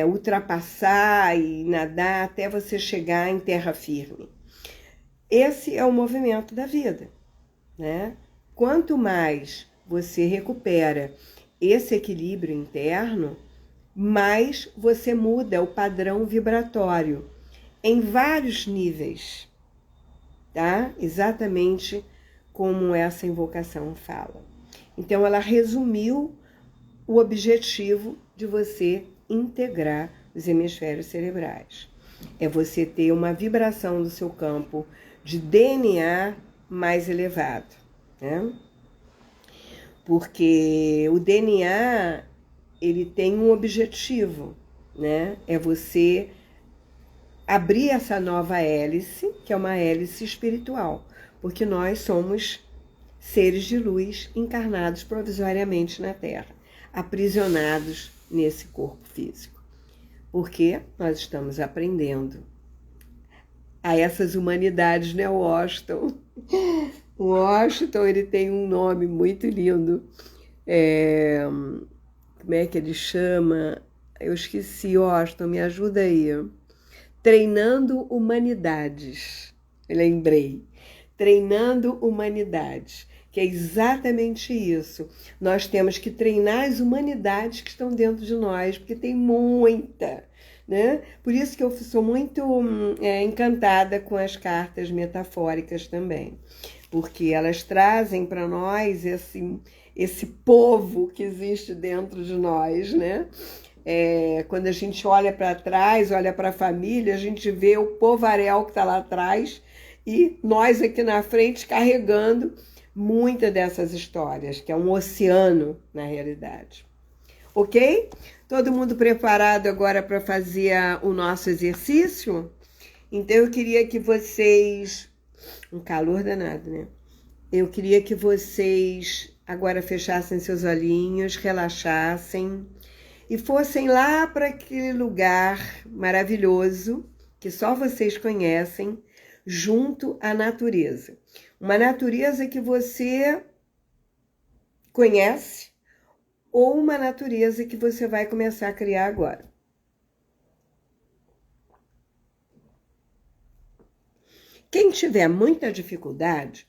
Ultrapassar e nadar até você chegar em terra firme. Esse é o movimento da vida, né? Quanto mais você recupera esse equilíbrio interno, mais você muda o padrão vibratório em vários níveis, tá? Exatamente como essa invocação fala. Então, ela resumiu o objetivo de você integrar os hemisférios cerebrais. É você ter uma vibração do seu campo de DNA mais elevado, né? Porque o DNA, ele tem um objetivo, né? É você abrir essa nova hélice, que é uma hélice espiritual, porque nós somos seres de luz encarnados provisoriamente na Terra, aprisionados nesse corpo físico. Porque nós estamos aprendendo a essas humanidades, né, Washington? O Washington, ele tem um nome muito lindo. Como é que ele chama? Eu esqueci, Washington, me ajuda aí. Treinando Humanidades. Lembrei. Treinando Humanidades, que é exatamente isso. Nós temos que treinar as humanidades que estão dentro de nós, porque tem muita, né? Por isso que eu sou muito encantada com as cartas metafóricas também, porque elas trazem para nós esse povo que existe dentro de nós, né? Quando a gente olha para trás, olha para a família, a gente vê o povaréu que está lá atrás e nós aqui na frente carregando muitas dessas histórias, que é um oceano na realidade. Ok? Todo mundo preparado agora para fazer o nosso exercício? Então eu queria que vocês... Um calor danado, né? Eu queria que vocês agora fechassem seus olhinhos, relaxassem e fossem lá para aquele lugar maravilhoso que só vocês conhecem, junto à natureza. Uma natureza que você conhece ou uma natureza que você vai começar a criar agora. Quem tiver muita dificuldade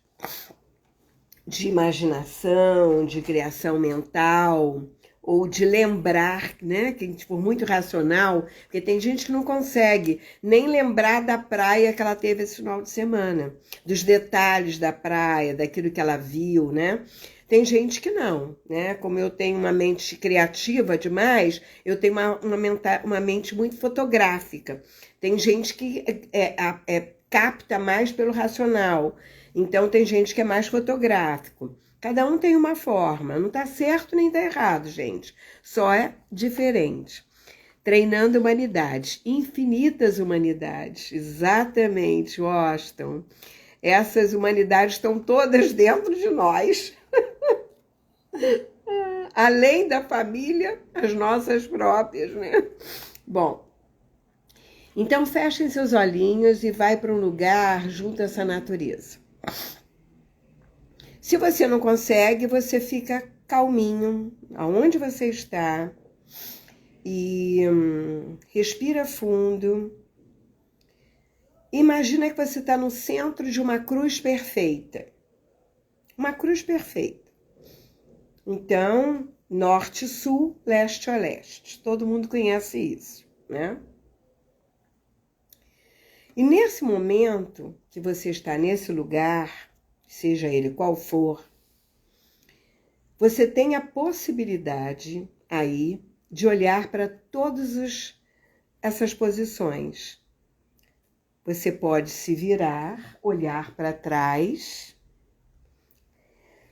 de imaginação, de criação mental, ou de lembrar, né? Que for muito racional, porque tem gente que não consegue nem lembrar da praia que ela teve esse final de semana, dos detalhes da praia, daquilo que ela viu, né? Tem gente que não, né? Como eu tenho uma mente criativa demais, eu tenho uma mente muito fotográfica. Tem gente que capta mais pelo racional, então tem gente que é mais fotográfico. Cada um tem uma forma, não tá certo nem tá errado, gente. Só é diferente. Treinando humanidades, infinitas humanidades. Exatamente, Washington. Essas humanidades estão todas dentro de nós. Além da família, as nossas próprias, né? Bom, então fechem seus olhinhos e vai para um lugar junto a essa natureza. Se você não consegue, você fica calminho, aonde você está, e respira fundo. Imagina que você está no centro de uma cruz perfeita. Uma cruz perfeita. Então, norte, sul, leste, oeste. Todo mundo conhece isso, né? E nesse momento que você está nesse lugar, seja ele qual for, você tem a possibilidade aí de olhar para todas essas posições. Você pode se virar, olhar para trás,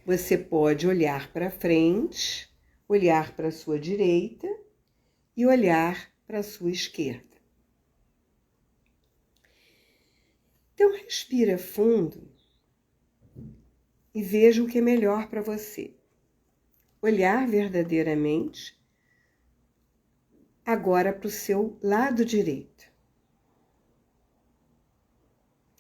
você pode olhar para frente, olhar para a sua direita e olhar para a sua esquerda. Então respira fundo e veja o que é melhor para você. Olhar verdadeiramente agora para o seu lado direito.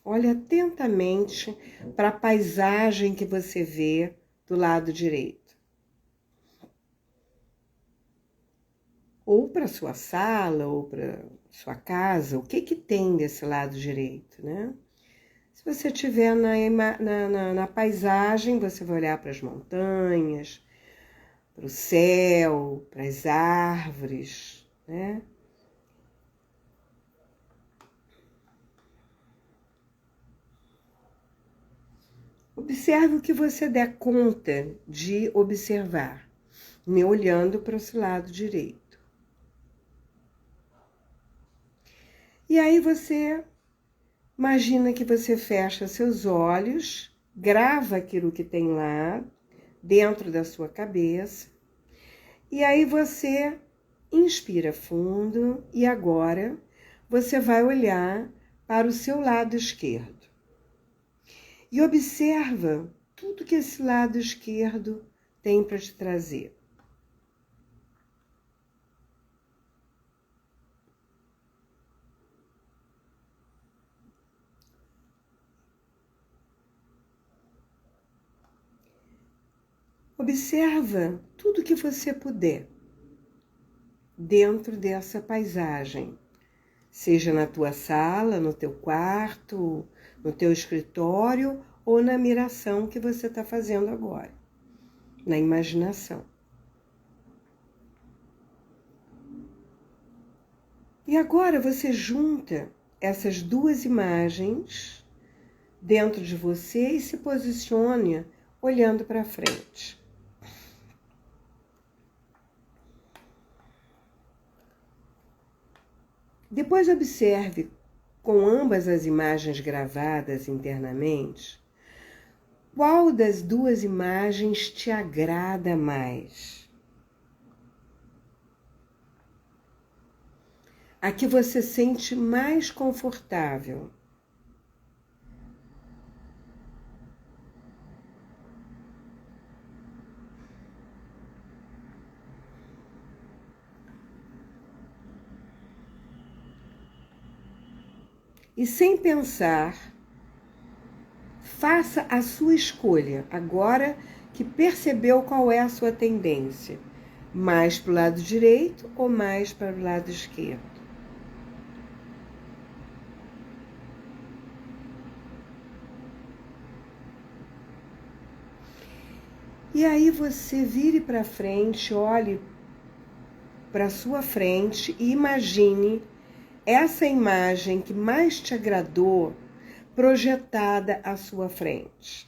Olha atentamente para a paisagem que você vê do lado direito. Ou para a sua sala, ou para sua casa, o que tem desse lado direito, né? Se você estiver na paisagem, você vai olhar para as montanhas, para o céu, para as árvores, né? Observe o que você der conta de observar. me olhando para esse lado direito. E aí você imagina que você fecha seus olhos, grava aquilo que tem lá dentro da sua cabeça, e aí você inspira fundo e agora você vai olhar para o seu lado esquerdo. E observa tudo que esse lado esquerdo tem para te trazer. Observa tudo que você puder dentro dessa paisagem, seja na tua sala, no teu quarto, no teu escritório ou na miração que você está fazendo agora, na imaginação. E agora você junta essas duas imagens dentro de você e se posiciona olhando para frente. Depois observe com ambas as imagens gravadas internamente, qual das duas imagens te agrada mais? A que você sente mais confortável? E sem pensar, faça a sua escolha, agora que percebeu qual é a sua tendência, mais para o lado direito ou mais para o lado esquerdo. E aí você vire para frente, olhe para sua frente e imagine essa imagem que mais te agradou projetada à sua frente.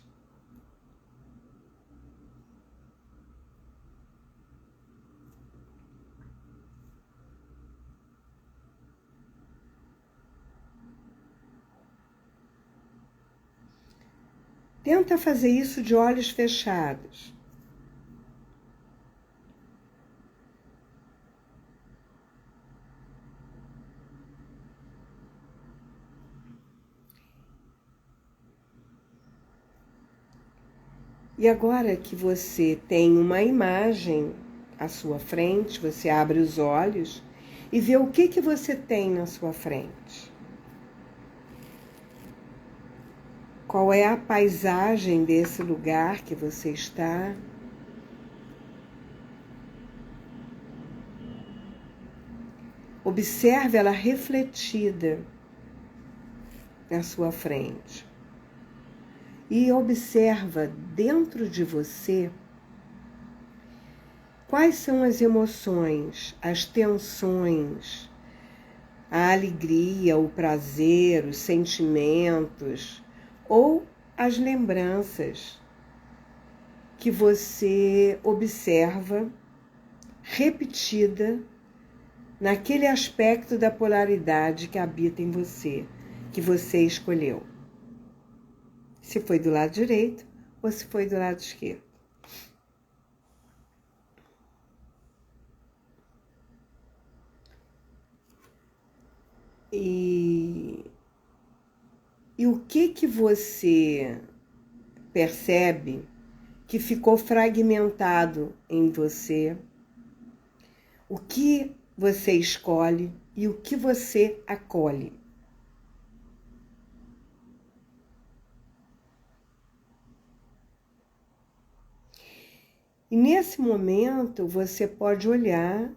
Tenta fazer isso de olhos fechados. E agora que você tem uma imagem à sua frente, você abre os olhos e vê o que você tem na sua frente. Qual é a paisagem desse lugar que você está? Observe ela refletida na sua frente. E observa dentro de você quais são as emoções, as tensões, a alegria, o prazer, os sentimentos ou as lembranças que você observa repetida naquele aspecto da polaridade que habita em você, que você escolheu. Se foi do lado direito ou se foi do lado esquerdo. E o que você percebe que ficou fragmentado em você? O que você escolhe e o que você acolhe? E nesse momento você pode olhar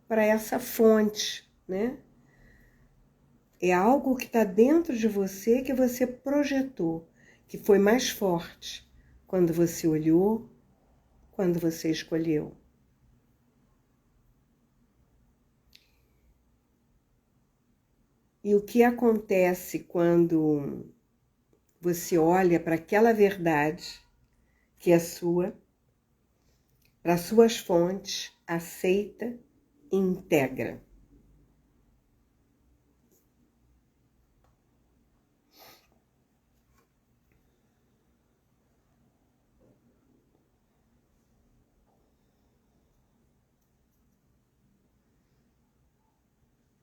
para essa fonte, né? É algo que está dentro de você que você projetou, que foi mais forte quando você olhou, quando você escolheu. E o que acontece quando você olha para aquela verdade que é sua, para suas fontes, aceita e integra.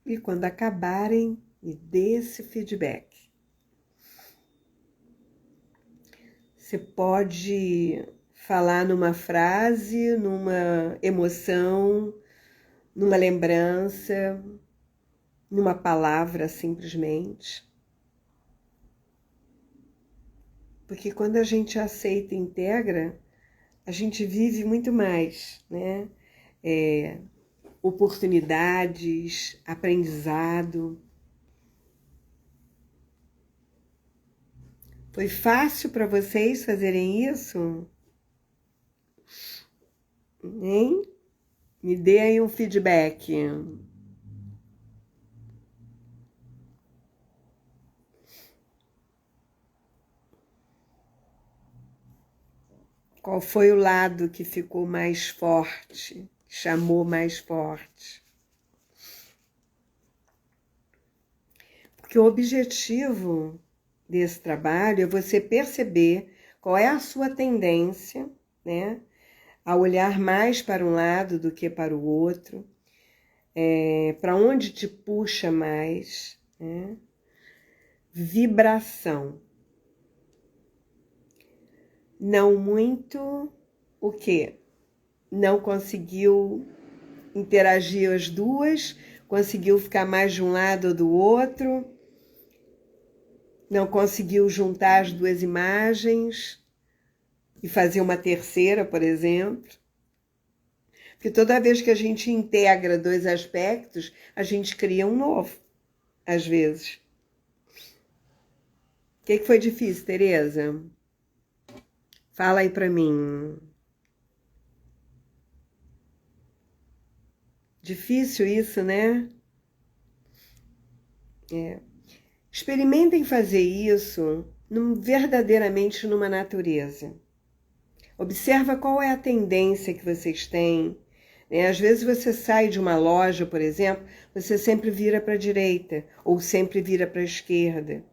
E quando acabarem, me dê esse feedback. Você pode falar numa frase, numa emoção, numa lembrança, numa palavra simplesmente. Porque quando a gente aceita e integra, a gente vive muito mais, né? Oportunidades, aprendizado. Foi fácil para vocês fazerem isso? Hein? Me dê aí um feedback. Qual foi o lado que ficou mais forte, que chamou mais forte? Porque o objetivo desse trabalho é você perceber qual é a sua tendência, né? A olhar mais para um lado do que para o outro, para onde te puxa mais, né? Vibração. Não muito o quê? Não conseguiu interagir as duas, conseguiu ficar mais de um lado ou do outro, não conseguiu juntar as duas imagens e fazer uma terceira, por exemplo. Porque toda vez que a gente integra dois aspectos, a gente cria um novo, às vezes. O que foi difícil, Tereza? Fala aí pra mim. Difícil isso, né? Experimentem fazer isso verdadeiramente numa natureza. Observa qual é a tendência que vocês têm. Às vezes você sai de uma loja, por exemplo, você sempre vira para a direita ou sempre vira para a esquerda.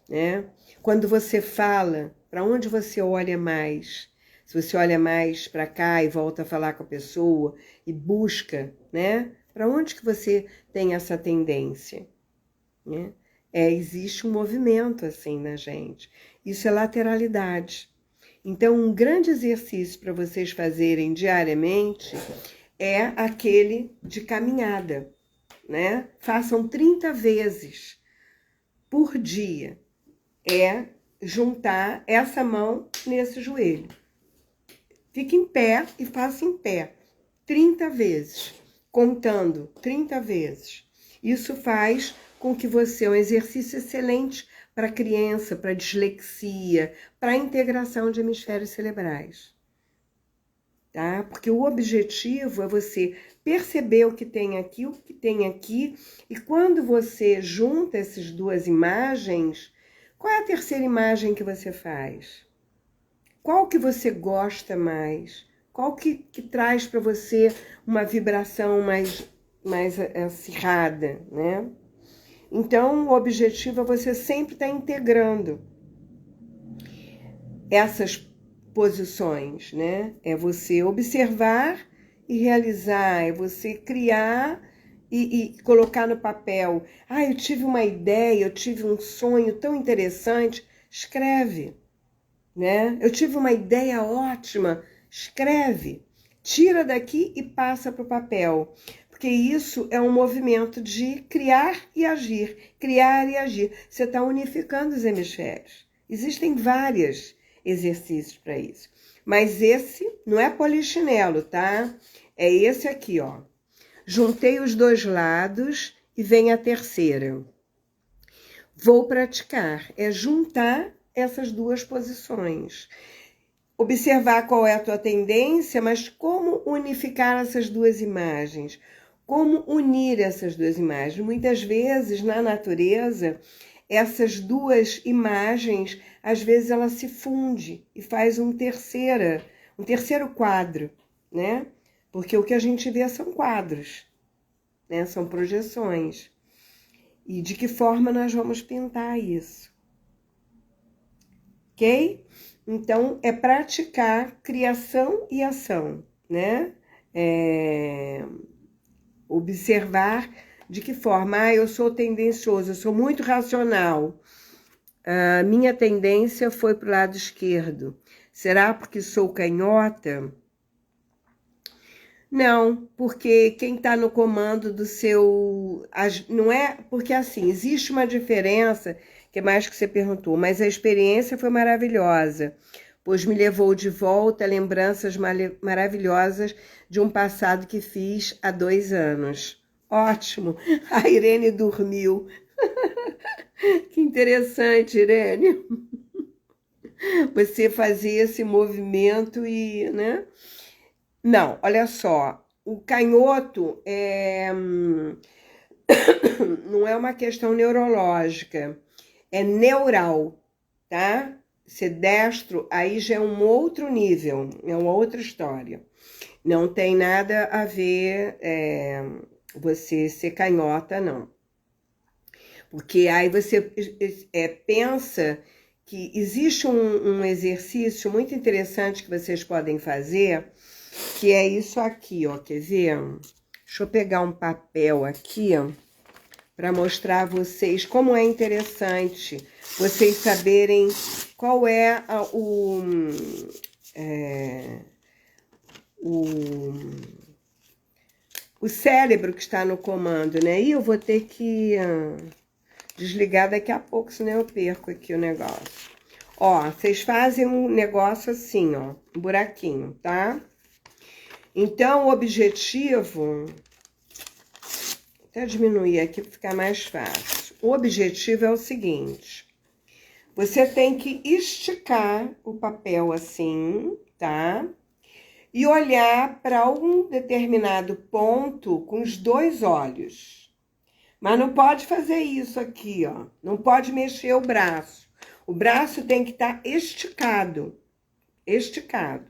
Né? Quando você fala, para onde você olha mais? Se você olha mais para cá e volta a falar com a pessoa e busca, né? Para onde que você tem essa tendência? Né? Existe um movimento assim na gente. Isso é lateralidade. Então, um grande exercício para vocês fazerem diariamente é aquele de caminhada, né? Façam 30 vezes por dia. Juntar essa mão nesse joelho. Fique em pé e faça em pé 30 vezes, contando 30 vezes. Isso faz com que você é um exercício excelente para criança, para dislexia, para integração de hemisférios cerebrais. Tá? Porque o objetivo é você perceber o que tem aqui, e quando você junta essas duas imagens, qual é a terceira imagem que você faz? Qual que você gosta mais? Qual que traz para você uma vibração mais acirrada, né? Então, o objetivo é você sempre estar integrando essas posições, né? É você observar e realizar, é você criar e colocar no papel. Eu tive uma ideia, eu tive um sonho tão interessante. Escreve, né? Eu tive uma ideia ótima. Escreve. Tira daqui e passa para o papel. Porque isso é um movimento de criar e agir. Criar e agir. Você está unificando os hemisférios. Existem vários exercícios para isso. Mas esse não é polichinelo, tá? É esse aqui, ó. Juntei os dois lados e vem a terceira. Vou praticar. É juntar essas duas posições. Observar qual é a tua tendência, mas como unificar essas duas imagens? Como unir essas duas imagens? Muitas vezes, na natureza, essas duas imagens, às vezes ela se funde e faz um terceiro quadro, né? Porque o que a gente vê são quadros, né? São projeções. E de que forma nós vamos pintar isso? Ok? Então, é praticar criação e ação, né? Observar de que forma, eu sou tendencioso, eu sou muito racional. A minha tendência foi para o lado esquerdo. Será porque sou canhota? Não, porque quem está no comando do seu... Não é... Porque, assim, existe uma diferença, que é mais que você perguntou, mas a experiência foi maravilhosa, pois me levou de volta a lembranças maravilhosas de um passado que fiz há 2 anos. Ótimo! A Irene dormiu. Que interessante, Irene. Você fazia esse movimento e, né? Não, olha só, o canhoto não é uma questão neurológica, é neural, tá? Ser destro, aí já é um outro nível, é uma outra história. Não tem nada a ver você ser canhota, não. Porque aí você pensa que existe um exercício muito interessante que vocês podem fazer, que é isso aqui, ó, quer ver? Deixa eu pegar um papel aqui, ó, para mostrar a vocês como é interessante vocês saberem qual é o cérebro que está no comando, né? E eu vou ter que desligar daqui a pouco, senão eu perco aqui o negócio. Ó, vocês fazem um negócio assim, ó, um buraquinho, tá? Então, o objetivo... Vou até diminuir aqui para ficar mais fácil. O objetivo é o seguinte. Você tem que esticar o papel assim, tá? E olhar para algum determinado ponto com os 2 olhos. Mas não pode fazer isso aqui, ó. Não pode mexer o braço. O braço tem que estar esticado. Esticado.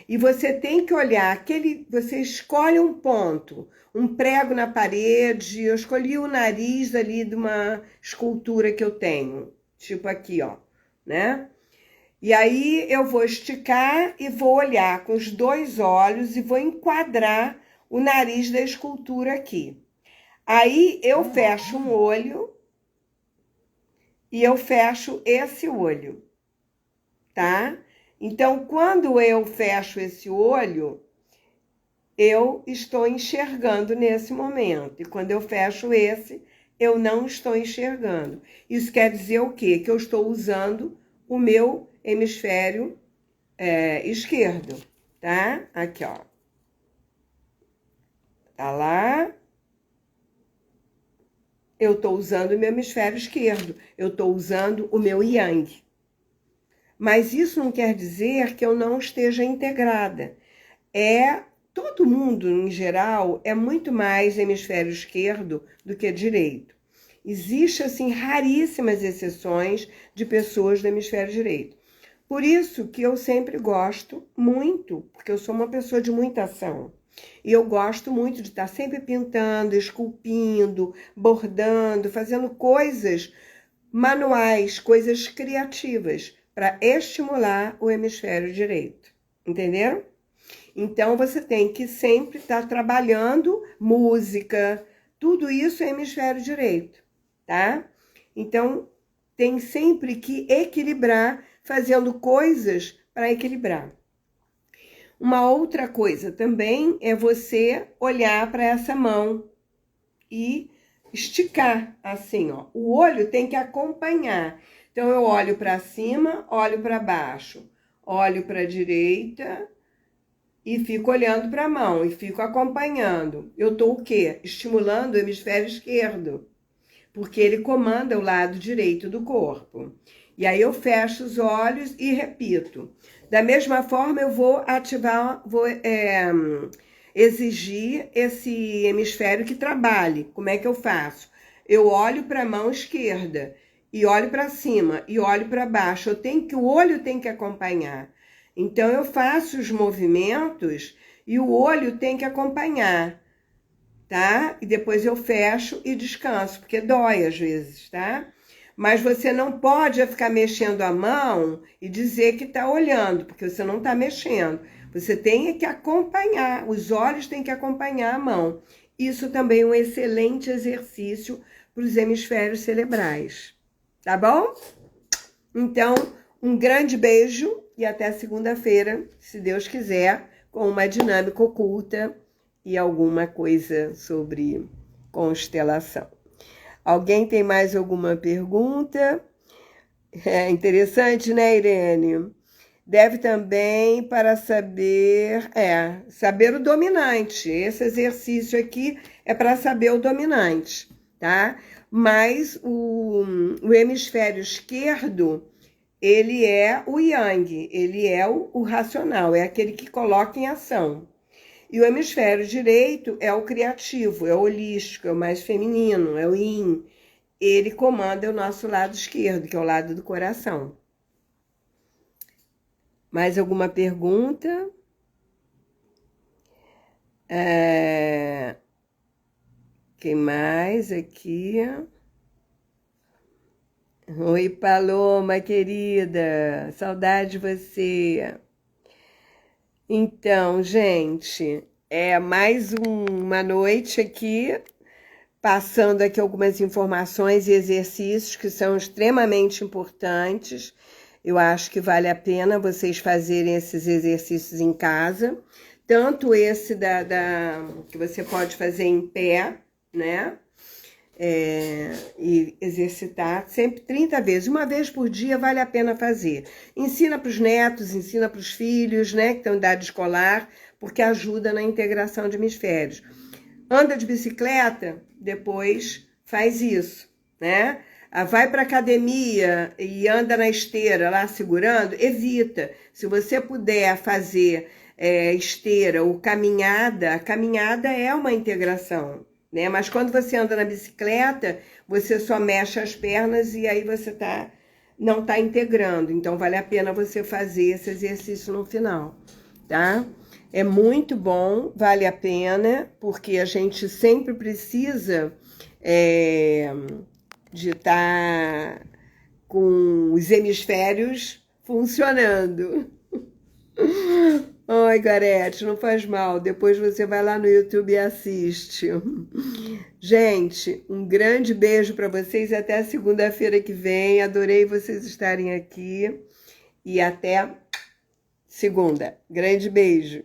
E você tem que olhar você escolhe um ponto, um prego na parede. Eu escolhi o nariz ali de uma escultura que eu tenho, tipo aqui, ó, né? E aí eu vou esticar e vou olhar com os 2 olhos e vou enquadrar o nariz da escultura aqui. Aí eu fecho um olho e eu fecho esse olho, tá? Então, quando eu fecho esse olho, eu estou enxergando nesse momento. E quando eu fecho esse, eu não estou enxergando. Isso quer dizer o quê? Que eu estou usando o meu hemisfério esquerdo, tá? Aqui, ó. Tá lá. Eu estou usando o meu hemisfério esquerdo. Eu estou usando o meu yang. Mas isso não quer dizer que eu não esteja integrada. Todo mundo, em geral, é muito mais hemisfério esquerdo do que direito. Existe, assim, raríssimas exceções de pessoas do hemisfério direito. Por isso que eu sempre gosto muito, porque eu sou uma pessoa de muita ação. E eu gosto muito de estar sempre pintando, esculpindo, bordando, fazendo coisas manuais, coisas criativas, para estimular o hemisfério direito. Entenderam? Então, você tem que sempre estar trabalhando música, tudo isso é hemisfério direito, tá? Então, tem sempre que equilibrar, fazendo coisas para equilibrar. Uma outra coisa também é você olhar para essa mão e esticar assim, ó. O olho tem que acompanhar. Então, eu olho para cima, olho para baixo, olho para a direita e fico olhando para a mão e fico acompanhando. Eu estou o quê? Estimulando o hemisfério esquerdo, porque ele comanda o lado direito do corpo. E aí eu fecho os olhos e repito. Da mesma forma, eu vou ativar, exigir esse hemisfério que trabalhe. Como é que eu faço? Eu olho para a mão esquerda e olho para cima e olho para baixo. O olho tem que acompanhar. Então, eu faço os movimentos E o olho tem que acompanhar, tá? E depois eu fecho e descanso, porque dói às vezes, tá? Mas você não pode ficar mexendo a mão e dizer que está olhando, porque você não está mexendo. Você tem que acompanhar, os olhos têm que acompanhar a mão. Isso também é um excelente exercício para os hemisférios cerebrais. Tá bom? Então, um grande beijo e até segunda-feira, se Deus quiser, com uma dinâmica oculta e alguma coisa sobre constelação. Alguém tem mais alguma pergunta? É interessante, né, Irene? Deve também para saber, saber o dominante. Esse exercício aqui é para saber o dominante, tá? Mas o hemisfério esquerdo, ele é o yang, ele é o racional, é aquele que coloca em ação. E o hemisfério direito é o criativo, é o holístico, é o mais feminino, é o yin. Ele comanda o nosso lado esquerdo, que é o lado do coração. Mais alguma pergunta? Quem mais aqui? Oi, Paloma, querida. Saudade de você. Então, gente, mais uma noite aqui, passando aqui algumas informações e exercícios que são extremamente importantes. Eu acho que vale a pena vocês fazerem esses exercícios em casa. Tanto esse que você pode fazer em pé, né? E exercitar sempre 30 vezes. Uma vez por dia vale a pena fazer. Ensina para os netos, ensina para os filhos, né, que estão em idade escolar, porque ajuda na integração de hemisférios. Anda de bicicleta, depois faz isso, né? Vai para academia e anda na esteira lá segurando, evita. Se você puder fazer esteira ou caminhada, a caminhada é uma integração, né? Mas quando você anda na bicicleta, você só mexe as pernas e aí você não está integrando. Então, vale a pena você fazer esse exercício no final, tá? É muito bom, vale a pena, porque a gente sempre precisa de estar com os hemisférios funcionando. Oi, Garete, não faz mal. Depois você vai lá no YouTube e assiste. Gente, um grande beijo para vocês. Até segunda-feira que vem. Adorei vocês estarem aqui. E até segunda. Grande beijo.